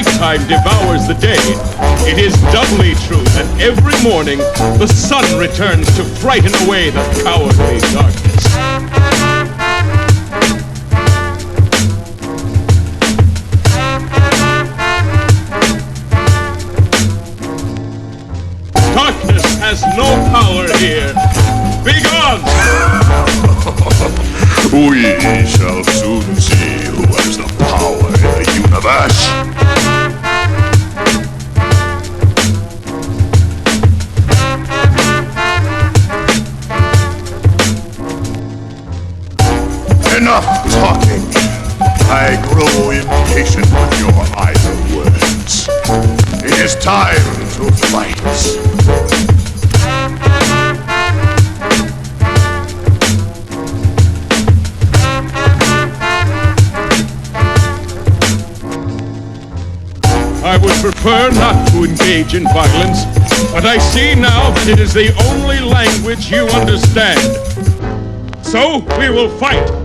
nighttime devours the day, it is doubly true that every morning the sun returns to frighten away the cowardly darkness. Darkness has no power here. Begone! We shall soon see who has the power in the universe. Enough talking. I grow impatient with your idle words. It is time to fight. I would prefer not to engage in violence, but I see now that it is the only language you understand. So we will fight.